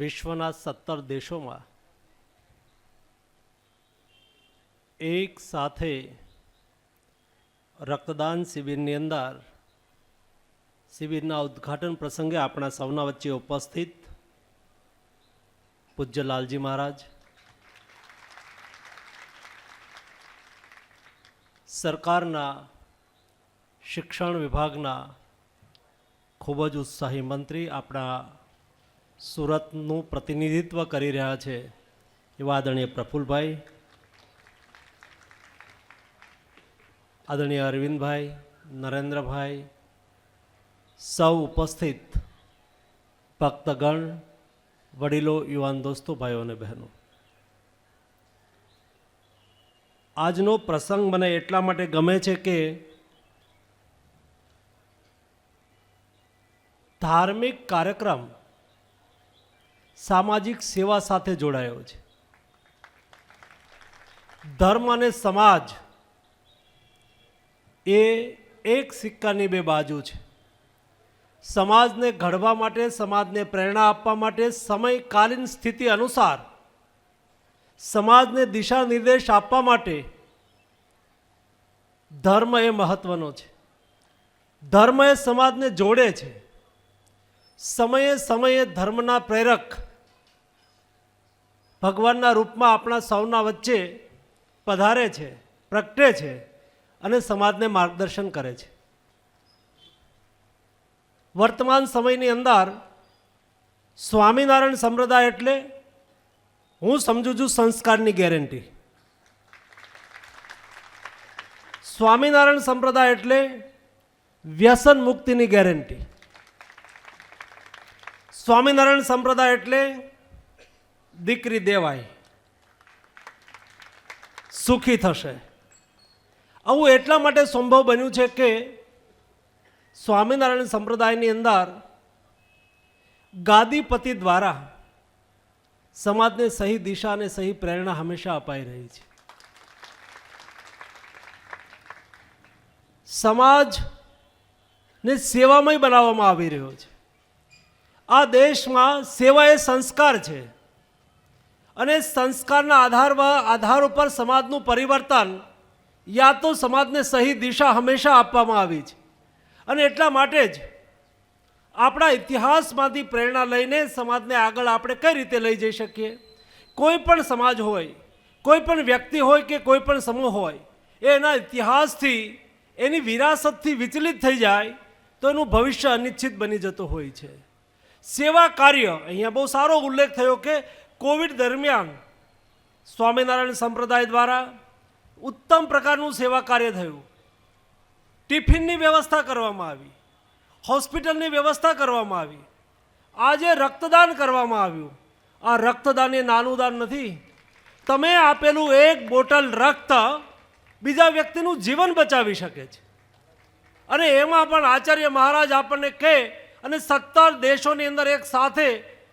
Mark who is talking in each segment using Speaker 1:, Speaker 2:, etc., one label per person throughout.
Speaker 1: વિશ્વના 17 દેશોમાં એક સાથે રક્તદાન શિબિરની અંદર શિબિરના ઉદ્ઘાટન પ્રસંગે આપણા સૌના વચ્ચે ઉપસ્થિત પૂજ્ય લાલજી મહારાજ, સરકારના શિક્ષણ વિભાગના ખૂબ જ ઉત્સાહી મંત્રી, આપણા સુરતનું પ્રતિનિધિત્વ કરી રહ્યા છે એવા આદરણીય પ્રફુલભાઈ, આદરણીય અરવિંદભાઈ, નરેન્દ્રભાઈ, સૌ ઉપસ્થિત ભક્તગણ, વડીલો, યુવાન દોસ્તો, ભાઈઓ અને બહેનો, આજનો પ્રસંગ મને એટલા માટે ગમે છે કે ધાર્મિક કાર્યક્રમ સામાજિક સેવા સાથે જોડાયો છે. ધર્મ અને સમાજ એ એક સિક્કાની બે બાજુ છે. સમાજને ઘડવા માટે, સમાજને પ્રેરણા આપવા માટે, સમયકાલીન સ્થિતિ અનુસાર સમાજને દિશા નિર્દેશ આપવા માટે ધર્મ એ મહત્વનો છે. ધર્મ એ સમાજને જોડે છે. સમયે સમયે ધર્મના પ્રેરક ભગવાનના રૂપમાં આપણા સૌના વચ્ચે પધારે છે, પ્રગટે છે અને સમાજને માર્ગદર્શન કરે છે. વર્તમાન સમયની અંદર સ્વામિનારાયણ સંપ્રદાય એટલે હું સમજુ છું સંસ્કારની ગેરંટી. સ્વામિનારાયણ સંપ્રદાય એટલે વ્યસન મુક્તિની ગેરંટી. સ્વામિનારાયણ સંપ્રદાય એટલે દીકરી દેવાય, સુખી થશે. આવું એટલા માટે સંભવ બન્યું છે કે સ્વામિનારાયણ સંપ્રદાયની અંદર ગાદીપતિ દ્વારા સમાજને સહી દિશા અને સહી પ્રેરણા હંમેશા અપાઈ રહી છે. સમાજને સેવામય બનાવવામાં આવી રહ્યો છે. આ દેશમાં સેવા એ સંસ્કાર છે અને સંસ્કારના આધાર ઉપર સમાજનું પરિવર્તન યા તો સમાજને સહી દિશા હંમેશા આપવામાં આવી છે. અને એટલા માટે જ આપણા ઇતિહાસમાંથી પ્રેરણા લઈને સમાજને આગળ આપણે કઈ રીતે લઈ જઈ શકીએ. કોઈ પણ સમાજ હોય, કોઈ પણ વ્યક્તિ હોય કે કોઈ પણ સમૂહ હોય, એના ઇતિહાસથી, એની વિરાસતથી વિચલિત થઈ જાય તો એનું ભવિષ્ય અનિશ્ચિત બની જતું હોય છે. સેવા કાર્ય, અહીંયા બહુ સારો ઉલ્લેખ થયો કે કોવિડ દરમિયાન સ્વામિનારાયણ સંપ્રદાય દ્વારા ઉત્તમ પ્રકારનું સેવા કાર્ય થયું. ટિફિનની વ્યવસ્થા કરવામાં આવી, હોસ્પિટલની વ્યવસ્થા કરવામાં આવી, આજે રક્તદાન કરવામાં આવ્યું. આ રક્તદાન એ નાનું દાન નથી. તમે આપેલું એક બોટલ રક્ત બીજા વ્યક્તિનું જીવન બચાવી શકે છે. અને એમાં પણ આચાર્ય મહારાજ આપણને કહે, અને 17 દેશોની અંદર એક સાથે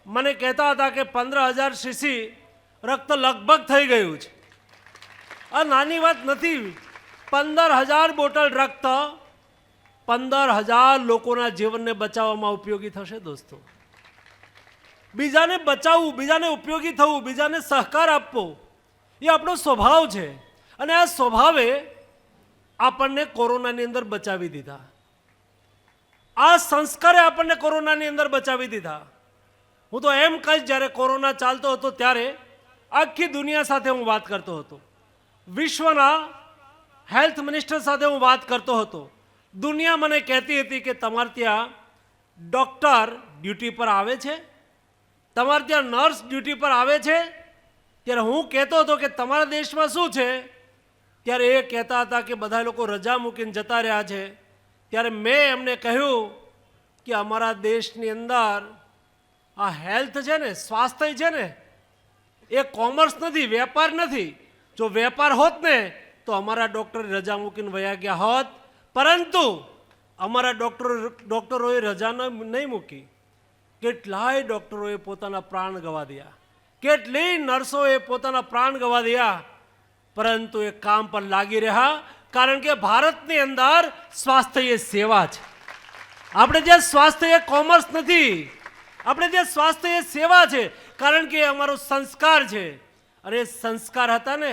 Speaker 1: મને કહેતા હતા કે 15,000 સીસી રક્ત લગભગ થઈ ગયું છે. આ નાની વાત નથી. 15,000 બોટલ રક્ત 15,000 લોકોના જીવનને બચાવવામાં ઉપયોગી થશે. દોસ્તો, બીજાને બચાવવું, બીજાને ઉપયોગી થવું, બીજાને સહકાર આપવો એ આપણો સ્વભાવ છે. અને આ સ્વભાવે આપણને કોરોનાની અંદર બચાવી દીધા. આ સંસ્કારે આપણને કોરોનાની અંદર બચાવી દીધા. હું તો એમ કહીશ, જ્યારે કોરોના ચાલતો હતો ત્યારે આખી દુનિયા સાથે હું વાત કરતો હતો. વિશ્વના હેલ્થ મિનિસ્ટર સાથે હું વાત કરતો હતો. દુનિયા મને કહેતી હતી કે તમારે ત્યાં ડૉક્ટર ડ્યુટી પર આવે છે, તમારે ત્યાં નર્સ ડ્યુટી પર આવે છે. ત્યારે હું કહેતો હતો કે તમારા દેશમાં શું છે, ત્યારે એ કહેતા હતા કે બધા લોકો રજા મૂકીને જતા રહ્યા છે. ત્યારે મેં એમને કહ્યું કે અમારા દેશની અંદર આ હેલ્થ છે ને, સ્વાસ્થ્ય છે ને, એ કોમર્સ નથી, વેપાર નથી. જો વેપાર હોત ને તો અમારા ડૉક્ટર રજા મૂકીને વયા ગયા હોત. પરંતુ અમારા ડૉક્ટરોએ રજા નહીં મૂકી. કેટલાય ડૉક્ટરોએ પોતાના પ્રાણ ગવા દિયા, કેટલી નર્સોએ પોતાના પ્રાણ ગવા દિયા, પરંતુ એ કામ પર લાગી રહ્યા. કારણ કે ભારતની અંદર સ્વાસ્થ્ય એ સેવા છે. આપણે જે સ્વાસ્થ્ય એ કોમર્સ નથી, આપણે ત્યાં સ્વાસ્થ્ય એ સેવા છે, કારણ કે એ અમારો સંસ્કાર છે. અને એ સંસ્કાર હતા ને,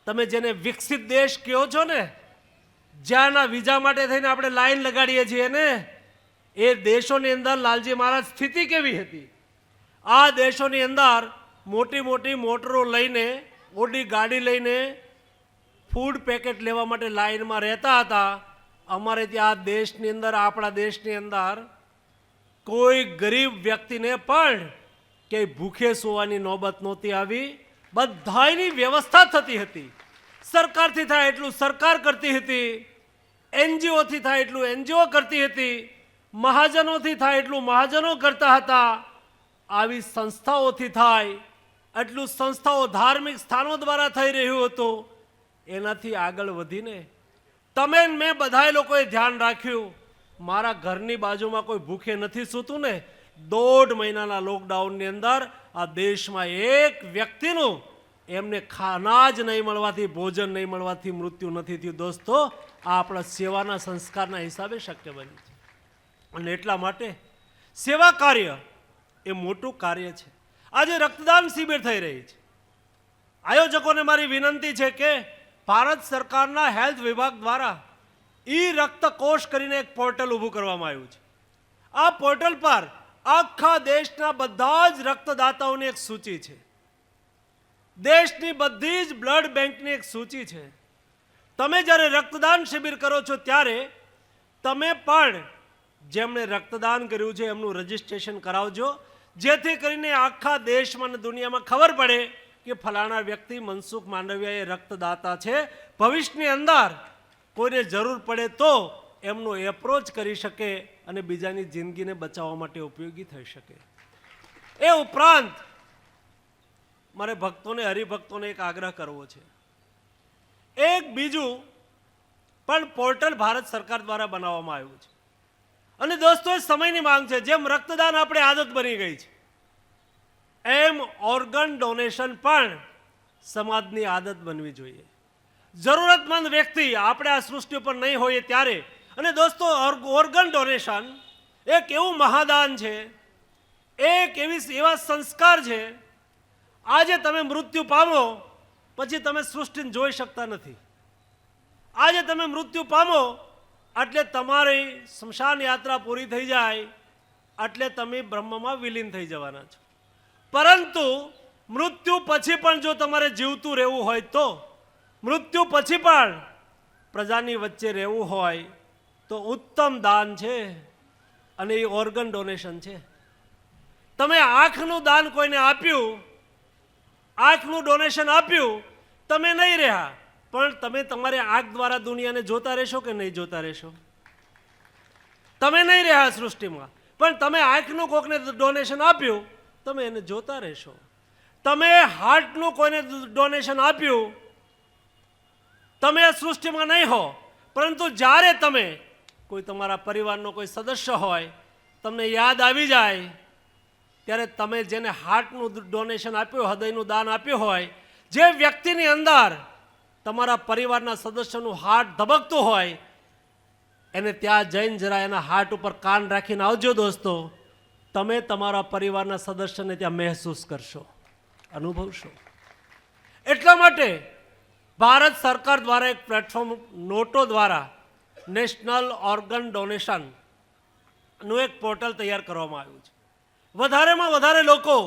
Speaker 1: તમે જેને વિકસિત દેશ કહો છો ને, જ્યાંના વિઝા માટે થઈને આપણે લાઈન લગાડીએ છીએ ને, એ દેશોની અંદર લાલજી મહારાજ સ્થિતિ કેવી હતી? આ દેશોની અંદર મોટી મોટી મોટરો લઈને, ઓડી ગાડી લઈને ફૂડ પેકેટ લેવા માટે લાઈનમાં રહેતા હતા. અમારે ત્યાં દેશની અંદર, આપણા દેશની અંદર કોઈ ગરીબ વ્યક્તિને પણ કે ભૂખે સુવાની નોબત નહોતી આવી. બધાની વ્યવસ્થા થતી હતી. સરકારથી થાય એટલું સરકાર કરતી હતી, એનજીઓથી થાય એટલું એનજીઓ કરતી હતી, મહાજનોથી થાય એટલું મહાજનો કરતા હતા. આવી સંસ્થાઓથી થાય એટલું સંસ્થાઓ, ધાર્મિક સ્થાનો દ્વારા થઈ રહ્યું હતું. એનાથી આગળ વધીને તમે મેં બધાએ લોકોએ ધ્યાન રાખ્યું, મારા ઘરની બાજુમાં કોઈ ભૂખે નથી સૂતું ને. 1.5 મહિનાના લોકડાઉનની અંદર આ દેશમાં એક વ્યક્તિનું એમને અનાજ નહીં મળવાથી, ભોજન નહીં મળવાથી મૃત્યુ નથી થયું. દોસ્તો, આ આપણા સેવાના સંસ્કારના હિસાબે શક્ય બન્યું છે. અને એટલા માટે સેવા કાર્ય એ મોટું કાર્ય છે. આજે રક્તદાન શિબિર થઈ રહી છે. આયોજકોને મારી વિનંતી છે કે ભારત સરકારના હેલ્થ વિભાગ દ્વારા ઈ રક્તકોષ કરીને એક પોર્ટલ ઊભું કરવામાં આવ્યું છે. આ પોર્ટલ પર આખા દેશના બધા જ રક્તદાતાઓની એક સૂચિ છે. દેશની બધી જ બ્લડ બેંકની એક સૂચિ છે. તમે જ્યારે રક્તદાન શિબિર કરો છો ત્યારે તમે પણ જેમણે રક્તદાન કર્યું છે એમનું રજિસ્ટ્રેશન કરાવજો, જેથી કરીને આખા દેશમાં અને દુનિયામાં ખબર પડે કે ફલાણા વ્યક્તિ મનસુખ માંડવિયા એ રક્તદાતા છે. ભવિષ્યની અંદર કોઈને જરૂર પડે તો એમનો એપ્રોચ કરી શકે અને બીજાની જિંદગીને બચાવવા માટે ઉપયોગી થઈ શકે. એ ઉપરાંત મારે ભક્તોને, હરિભક્તોને એક આગ્રહ કરવો છે. એક બીજું પણ પોર્ટલ ભારત સરકાર દ્વારા બનાવવામાં આવ્યું છે. અને દોસ્તો, એ સમયની માંગ છે. જેમ રક્તદાન આપણે આદત બની ગઈ છે, એમ ઓર્ગન ડોનેશન પણ સમાજની આદત બનવી જોઈએ. જરૂરતમંદ વ્યક્તિ આપણે આ સૃષ્ટિ ઉપર નહીં હોઈએ ત્યારે. અને દોસ્તો, ઓર્ગન ડોનેશન એક એવું મહાદાન છે, એક એવા સંસ્કાર છે. આજે તમે મૃત્યુ પામો પછી તમે સૃષ્ટિને જોઈ શકતા નથી. આજે તમે મૃત્યુ પામો એટલે તમારી સ્મશાન યાત્રા પૂરી થઈ જાય એટલે તમે બ્રહ્મમાં વિલીન થઈ જવાના છો. પરંતુ મૃત્યુ પછી પણ જો તમારે જીવતું રહેવું હોય તો, મૃત્યુ પછી પણ પ્રજાની વચ્ચે રહેવું હોય તો ઉત્તમ દાન છે અને એ ઓર્ગન ડોનેશન છે. તમે આંખનું દાન કોઈને આપ્યું, આંખનું ડોનેશન આપ્યું, તમે નહીં રહ્યા, પણ તમે તમારી આંખ દ્વારા દુનિયાને જોતા રહેશો કે નહીં જોતા રહેશો? તમે નહીં રહ્યા સૃષ્ટિમાં, પણ તમે આંખનું કોકને ડોનેશન આપ્યું, તમે એને જોતા રહેશો. તમે હાર્ટનું કોઈને ડોનેશન આપ્યું, તમે આ સૃષ્ટિમાં નહીં હો, પરંતુ જ્યારે તમે કોઈ તમારા પરિવારનો કોઈ સદસ્ય હોય, તમને યાદ આવી જાય ત્યારે તમે જેને હાર્ટનું ડોનેશન આપ્યું, હૃદયનું દાન આપ્યું હોય, જે વ્યક્તિની અંદર તમારા પરિવારના સદસ્યનું હાર્ટ ધબકતું હોય, એને ત્યાં જઈને જરા એના હાર્ટ ઉપર કાન રાખીને આવજો દોસ્તો. તમે તમારા પરિવારના સદસ્યને ત્યાં મહેસૂસ કરશો, અનુભવશો. એટલા માટે ભારત સરકાર દ્વારા એક પ્લેટફોર્મ નોટો દ્વારા નેશનલ ઓર્ગન ડોનેશનનું એક પોર્ટલ તૈયાર કરવામાં આવ્યું છે. વધારેમાં વધારે લોકો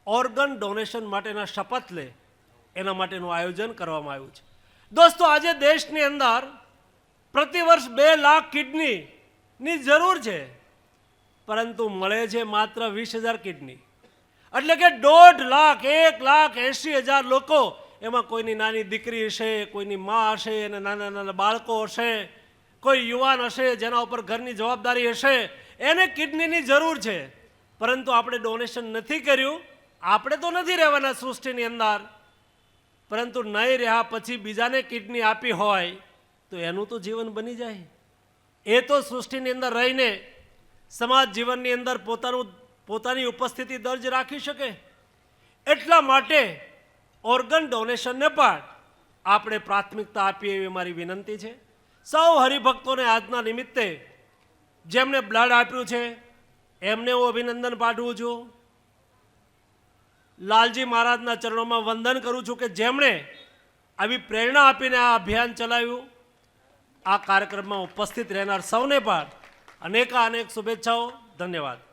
Speaker 1: ઓર્ગન ડોનેશન માટેના શપથ લે એના માટેનું આયોજન કરવામાં આવ્યું છે. દોસ્તો, આજે દેશની અંદર પ્રતિવર્ષ 2 લાખ કિડનીની જરૂર છે, પરંતુ મળે છે માત્ર 20,000 કિડની. એટલે કે 1.5 લાખ, 1,80,000 લોકો, એમાં કોઈની નાની દીકરી હશે, કોઈની મા હશે, અને નાના નાના બાળકો હશે, કોઈ યુવાન હશે જેના ઉપર ઘરની જવાબદારી હશે, એને કિડનીની જરૂર છે. પરંતુ આપણે ડોનેશન નથી કર્યું. આપણે તો નથી રહેવાના સૃષ્ટિની અંદર, પરંતુ નહીં રહ્યા પછી બીજાને કિડની આપી હોય તો એનું તો જીવન બની જાય. એ તો સૃષ્ટિની અંદર રહીને સમાજ જીવનની અંદર પોતાની ઉપસ્થિતિ દર્જ રાખી શકે. એટલા માટે ઓર્ગન ડોનેશનને પણ આપણે પ્રાથમિકતા આપીએ એવી મારી વિનંતી છે. સૌ હરિભક્તોને આજના નિમિત્તે જેમણે બ્લડ આપ્યું છે, એમને હું અભિનંદન પાઠવું છું. લાલજી મહારાજના ચરણોમાં વંદન કરું છું કે જેમણે આવી પ્રેરણા આપીને આ અભિયાન ચલાવ્યું. આ કાર્યક્રમમાં ઉપસ્થિત રહેનાર સૌને પણ અનેક શુભેચ્છાઓ. ધન્યવાદ.